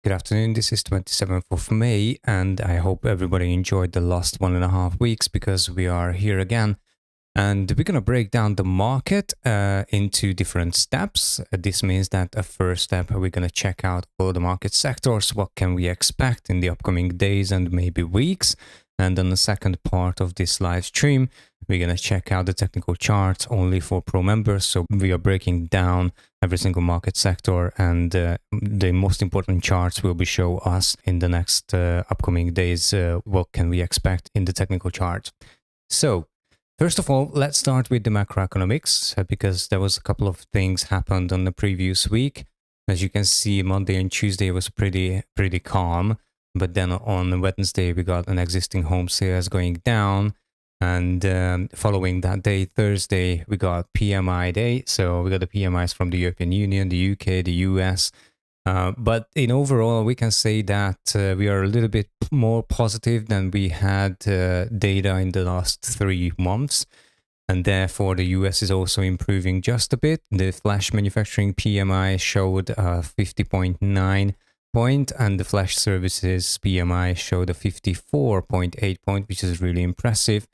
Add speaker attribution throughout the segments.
Speaker 1: Good afternoon. This is 27th of May, and I hope everybody enjoyed the last 1.5 weeks because we are here again. And we're going to break down the market into different steps. This means that a first step, we're going to check out all the market sectors. What can we expect in the upcoming days and maybe weeks? And then the second part of this live stream, we're going to check out the technical charts only for pro members. So we are breaking down every single market sector, and the most important charts will be show us in the next upcoming days. What can we expect in the technical chart? So first of all, let's start with the macroeconomics because there was a couple of things happened on the previous week. As you can see, Monday and Tuesday was pretty calm, but then on Wednesday we got an existing home sales going down, and following that day, Thursday, we got PMI day. So we got the PMIs from the European Union, the UK, the US. But in overall, we can say that we are a little bit more positive than we had data in the last 3 months. And therefore, the US is also improving just a bit. The flash manufacturing PMI showed 50.9 point, and the flash services PMI showed a 54.8 point, which is really impressive.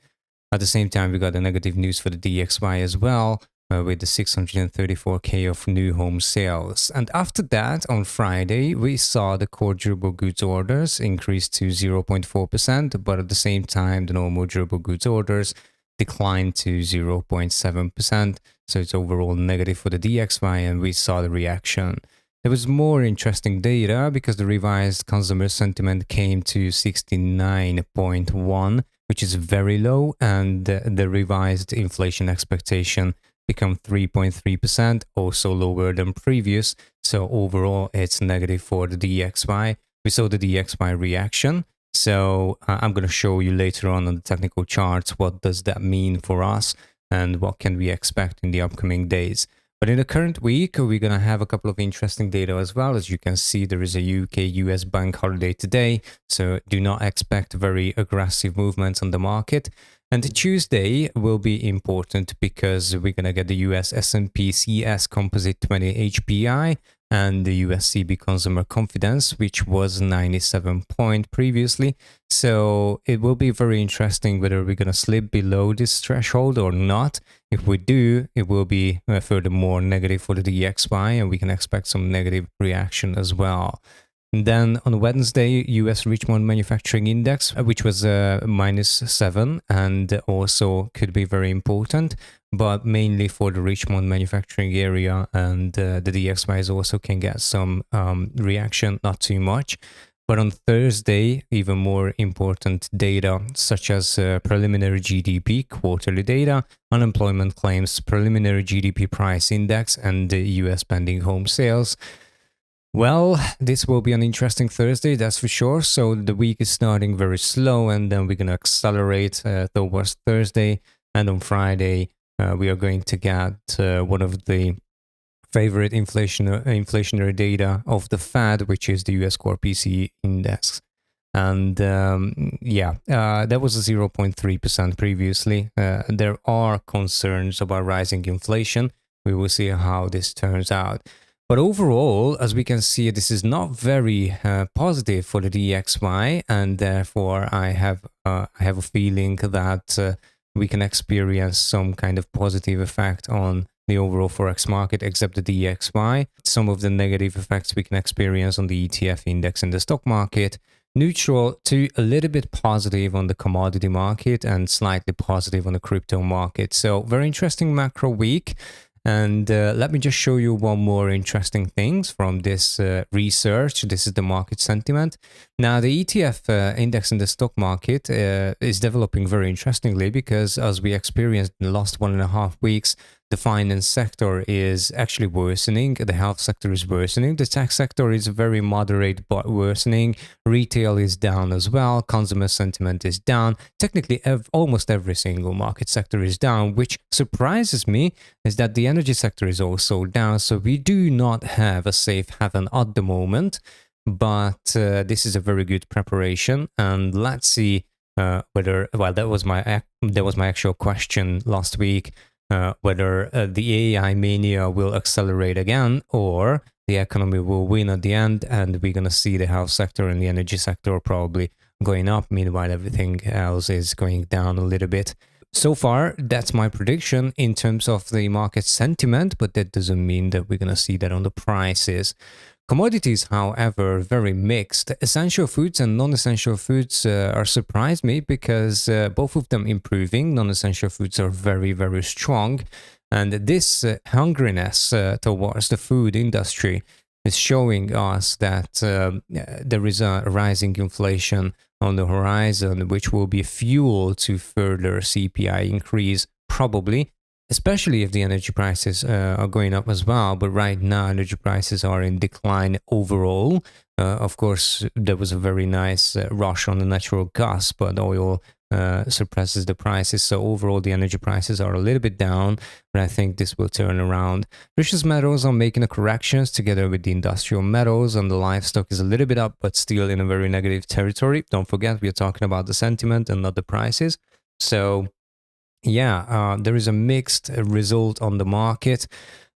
Speaker 1: At the same time, we got the negative news for the DXY as well, with the 634K of new home sales. And after that, on Friday, we saw the core durable goods orders increase to 0.4%, but at the same time, the normal durable goods orders declined to 0.7%. So it's overall negative for the DXY, and we saw the reaction. There was more interesting data because the revised consumer sentiment came to 69.1, which is very low, and the revised inflation expectation become 3.3%, also lower than previous. So overall, it's negative for the DXY. We saw the DXY reaction. So I'm going to show you later on the technical charts what does that mean for us and what can we expect in the upcoming days. But in the current week, we're going to have a couple of interesting data as well. As you can see, there is a UK-US bank holiday today, so do not expect very aggressive movements on the market. And Tuesday will be important because we're going to get the US S&P CS Composite 20 HPI and the US CB Consumer Confidence, which was 97 point previously. So it will be very interesting whether we're going to slip below this threshold or not. If we do, it will be furthermore negative for the DXY, and we can expect some negative reaction as well. And then on Wednesday, US Richmond Manufacturing Index, which was -7, and also could be very important, but mainly for the Richmond manufacturing area, and the DXY also can get some reaction, not too much. But on Thursday, even more important data, such as preliminary GDP, quarterly data, unemployment claims, preliminary GDP price index, and the US pending home sales. Well, this will be an interesting Thursday, that's for sure. So the week is starting very slow, and then we're going to accelerate towards Thursday. And on Friday, we are going to get one of the favorite inflationary data of the Fed, which is the US Core PCE Index. And that was a 0.3% previously. There are concerns about rising inflation. We will see how this turns out. But overall, as we can see, this is not very positive for the DXY, and therefore I have a feeling that we can experience some kind of positive effect on the overall Forex market, except the DXY. Some of the negative effects we can experience on the ETF index and the stock market. Neutral to a little bit positive on the commodity market and slightly positive on the crypto market. So very interesting macro week. And let me just show you one more interesting things from this research. This is the market sentiment. Now, the ETF index in the stock market is developing very interestingly because as we experienced in the last 1.5 weeks, the finance sector is actually worsening. The health sector is worsening. The tech sector is very moderate but worsening. Retail is down as well. Consumer sentiment is down. Technically, almost every single market sector is down, which surprises me is that the energy sector is also down. So we do not have a safe haven at the moment, but this is a very good preparation. And let's see whether, well, that was my actual question last week. whether the AI mania will accelerate again, or the economy will win at the end, and we're going to see the health sector and the energy sector probably going up. Meanwhile, everything else is going down a little bit. So far, that's my prediction in terms of the market sentiment, but that doesn't mean that we're going to see that on the prices. Commodities, however, very mixed. Essential foods and non-essential foods are surprised me because both of them improving. Non-essential foods are very, very strong. And this hungriness towards the food industry is showing us that there is a rising inflation on the horizon, which will be fuel to further CPI increase, probably, especially if the energy prices are going up as well. But right now, energy prices are in decline overall. Of course, there was a very nice rush on the natural gas, but oil suppresses the prices. So overall, the energy prices are a little bit down, but I think this will turn around. Precious metals are making a corrections together with the industrial metals, and the livestock is a little bit up, but still in a very negative territory. Don't forget, we are talking about the sentiment and not the prices. So yeah, there is a mixed result on the market.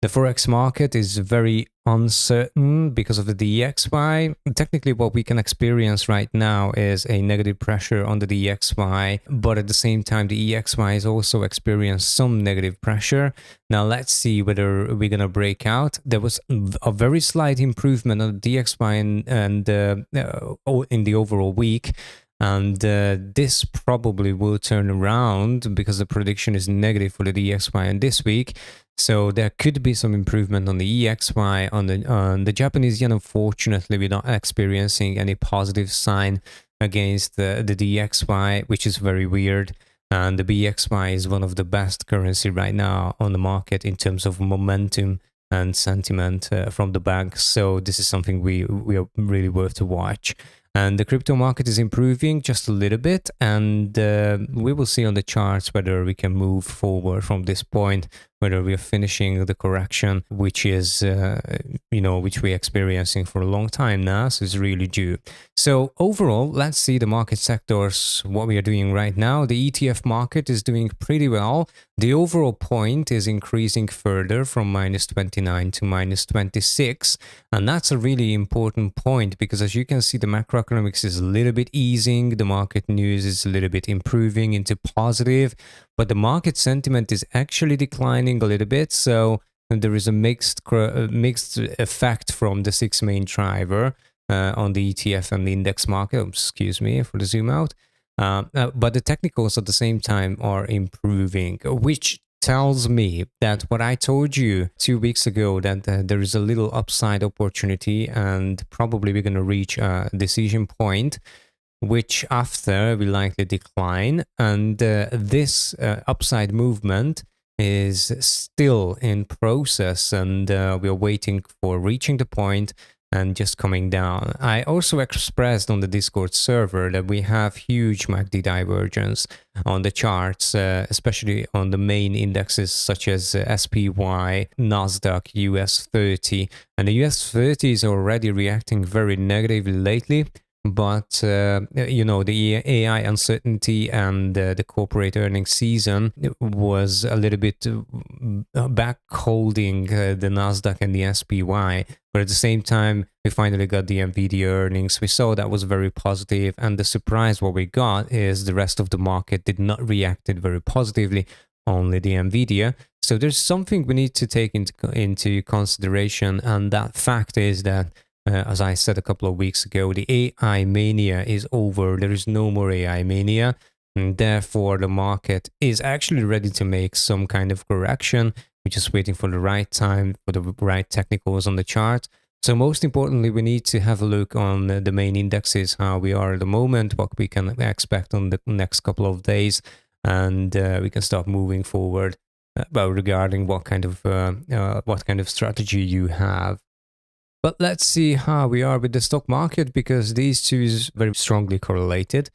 Speaker 1: The Forex market is very uncertain because of the DXY. Technically, what we can experience right now is a negative pressure on the DXY, but at the same time, the EXY is also experiencing some negative pressure. Now, let's see whether we're going to break out. There was a very slight improvement on the DXY and in the overall week. And this probably will turn around because the prediction is negative for the DXY in this week. So there could be some improvement on the EXY. On the Japanese yen, unfortunately, we're not experiencing any positive sign against the DXY, which is very weird. And the BXY is one of the best currency right now on the market in terms of momentum and sentiment from the banks. So this is something we are really worth to watch. And the crypto market is improving just a little bit, and we will see on the charts whether we can move forward from this point, whether we are finishing the correction, which is, which we're experiencing for a long time now, so it's really due. So overall, let's see the market sectors, what we are doing right now. The ETF market is doing pretty well. The overall point is increasing further from minus 29 to minus 26, and that's a really important point because as you can see, the macroeconomics is a little bit easing, the market news is a little bit improving into positive, but the market sentiment is actually declining a little bit. So there is a mixed effect from the six main driver on the ETF and the index market. Excuse me for the zoom out. But the technicals at the same time are improving, which tells me that what I told you 2 weeks ago, that there is a little upside opportunity and probably we're going to reach a decision point, which after will likely decline. And this upside movement is still in process, and we are waiting for reaching the point and just coming down. I also expressed on the Discord server that we have huge MACD divergence on the charts, especially on the main indexes such as SPY, Nasdaq, US 30. And the US 30 is already reacting very negatively lately. But, the AI uncertainty and the corporate earnings season was a little bit back holding the Nasdaq and the SPY. But at the same time, we finally got the NVIDIA earnings. We saw that was very positive. And the surprise what we got is the rest of the market did not react very positively, only the NVIDIA. So there's something we need to take into consideration. And that fact is that as I said a couple of weeks ago, the AI mania is over. There is no more AI mania. And therefore, the market is actually ready to make some kind of correction. We're just waiting for the right time, for the right technicals on the chart. So most importantly, we need to have a look on the main indexes, how we are at the moment, what we can expect on the next couple of days. And we can start moving forward regarding what kind of strategy you have. But let's see how we are with the stock market, because these two is very strongly correlated.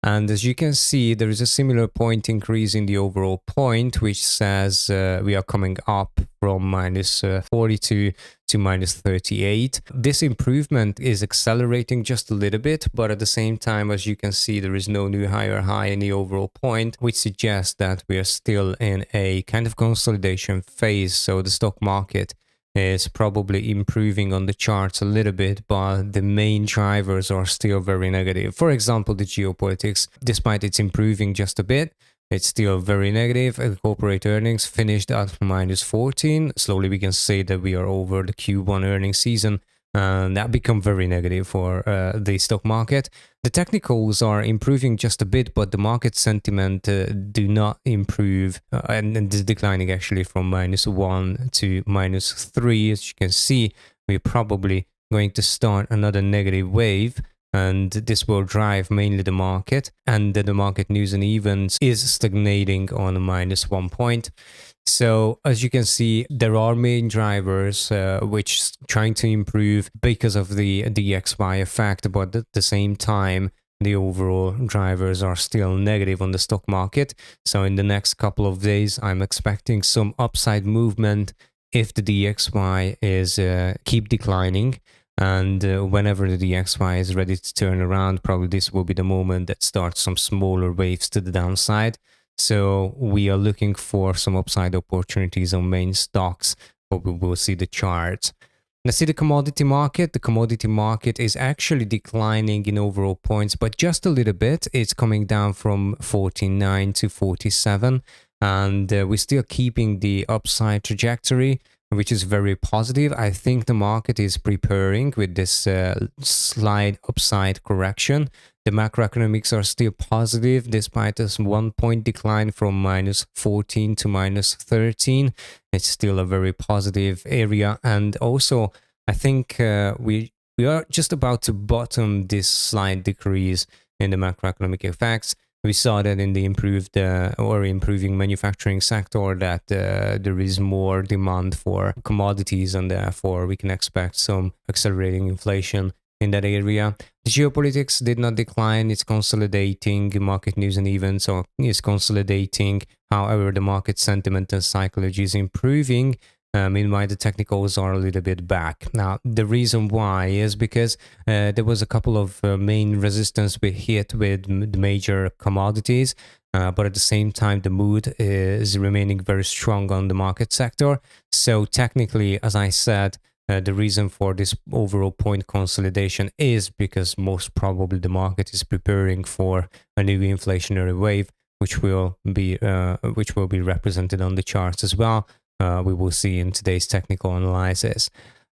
Speaker 1: And as you can see, there is a similar point increase in the overall point, which says we are coming up from minus 42 to minus 38. This improvement is accelerating just a little bit, but at the same time, as you can see, there is no new higher high in the overall point, which suggests that we are still in a kind of consolidation phase. So the stock market is probably improving on the charts a little bit, but the main drivers are still very negative. For example, the geopolitics, despite it's improving just a bit, it's still very negative. Corporate earnings finished at minus 14. Slowly we can say that we are over the Q1 earnings season, and that become very negative for the stock market. The technicals are improving just a bit, but the market sentiment do not improve, and is declining actually from minus 1 to minus 3. As you can see, we're probably going to start another negative wave, and this will drive mainly the market, and the market news and events is stagnating on a minus 1 point. So as you can see, there are main drivers which trying to improve because of the DXY effect, but at the same time, the overall drivers are still negative on the stock market. So in the next couple of days, I'm expecting some upside movement if the DXY is keep declining. And whenever the DXY is ready to turn around, probably this will be the moment that starts some smaller waves to the downside. So we are looking for some upside opportunities on main stocks, but we will see the charts. Let's see the commodity market. The commodity market is actually declining in overall points, but just a little bit. It's coming down from 49 to 47, and we're still keeping the upside trajectory, which is very positive. I think the market is preparing with this slight upside correction. The macroeconomics are still positive despite this 1 point decline from minus 14 to minus 13. It's still a very positive area. And also, I think we are just about to bottom this slight decrease in the macroeconomic effects. We saw that in the improving manufacturing sector that there is more demand for commodities, and therefore we can expect some accelerating inflation in that area. The geopolitics did not decline, it's consolidating. Market news and events is consolidating. However, the market sentiment and psychology is improving. Meanwhile, the technicals are a little bit back. Now, the reason why is because there was a couple of main resistance we hit with the major commodities, but at the same time, the mood is remaining very strong on the market sector. So technically, as I said, the reason for this overall point consolidation is because most probably the market is preparing for a new inflationary wave, which will be represented on the charts as well. We will see in today's technical analysis.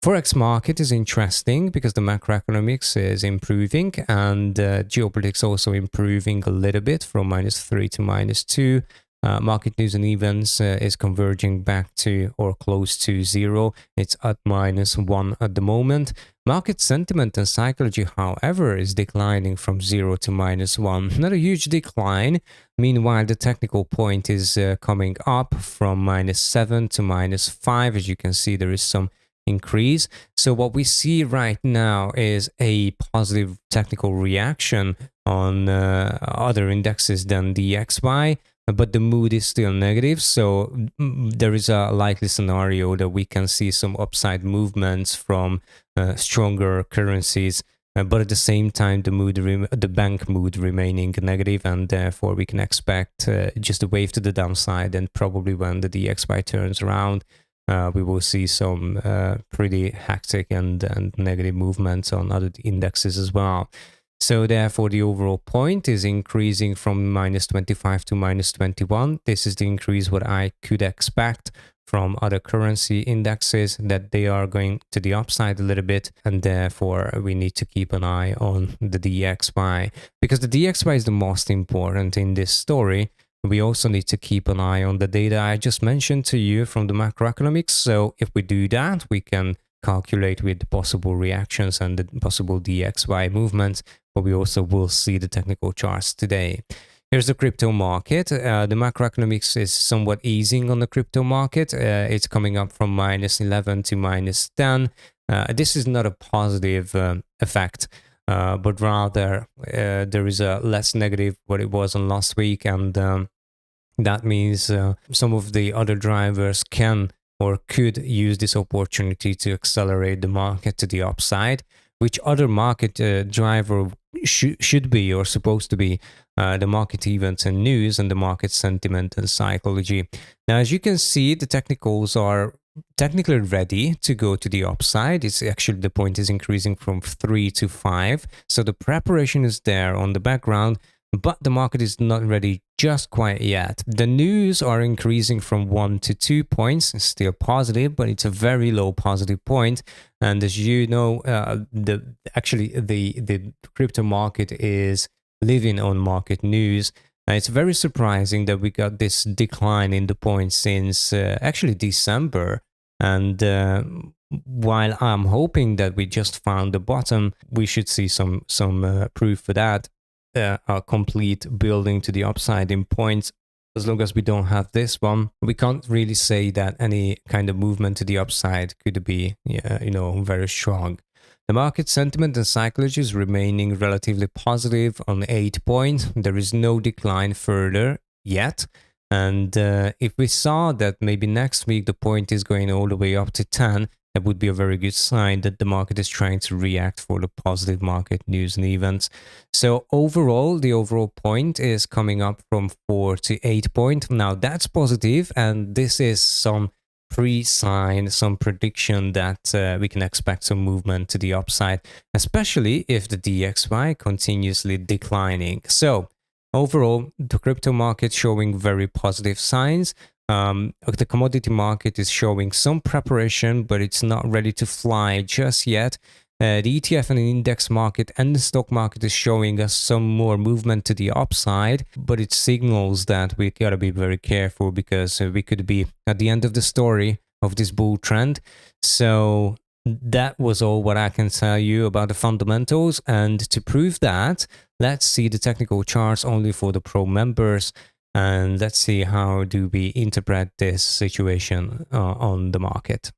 Speaker 1: Forex market is interesting because the macroeconomics is improving, and geopolitics also improving a little bit from minus 3 to minus 2. Market news and events is converging back to or close to 0. It's at minus 1 at the moment. Market sentiment and psychology, however, is declining from 0 to minus 1. Not a huge decline. Meanwhile, the technical point is coming up from minus 7 to minus 5. As you can see, there is some increase. So what we see right now is a positive technical reaction on other indexes than the XY. But the mood is still negative, so there is a likely scenario that we can see some upside movements from stronger currencies, but at the same time the bank mood remaining negative, and therefore we can expect just a wave to the downside. And probably when the DXY turns around, we will see some pretty hectic and negative movements on other indexes as well. So therefore, the overall point is increasing from minus 25 to minus 21. This is the increase what I could expect from other currency indexes, that they are going to the upside a little bit, and therefore we need to keep an eye on the DXY, because the DXY is the most important in this story. We also need to keep an eye on the data I just mentioned to you from the macroeconomics. So if we do that, we can calculate with the possible reactions and the possible DXY movements, but we also will see the technical charts today. Here's the crypto market. The macroeconomics is somewhat easing on the crypto market. It's coming up from minus 11 to minus 10. This is not a positive effect. but rather there is a less negative what it was on last week, and that means some of the other drivers can or could use this opportunity to accelerate the market to the upside. Which other market driver should be or supposed to be the market events and news and the market sentiment and psychology. Now, as you can see, the technicals are technically ready to go to the upside. It's actually, the point is increasing from 3 to 5. So the preparation is there on the background, but the market is not ready just quite yet. The news are increasing from 1 to 2 points, still positive, but it's a very low positive point. And as you know, the crypto market is living on market news. It's very surprising that we got this decline in the points since actually December. And while I'm hoping that we just found the bottom, we should see some proof for that. A complete building to the upside in points. As long as we don't have this one, we can't really say that any kind of movement to the upside could be, very strong. The market sentiment and psychology is remaining relatively positive on 8 points. There is no decline further yet. And if we saw that maybe next week the point is going all the way up to 10, that would be a very good sign that the market is trying to react for the positive market news and events. So overall, the overall point is coming up from 4 to 8 points. Now that's positive, and this is some pre-sign, some prediction that we can expect some movement to the upside, especially if the DXY continuously declining. So overall, the crypto market showing very positive signs. The commodity market is showing some preparation, but it's not ready to fly just yet. The ETF and index market and the stock market is showing us some more movement to the upside, but it signals that we gotta be very careful because we could be at the end of the story of this bull trend. So that was all what I can tell you about the fundamentals. And to prove that, let's see the technical charts only for the pro members. And let's see how do we interpret this situation on the market.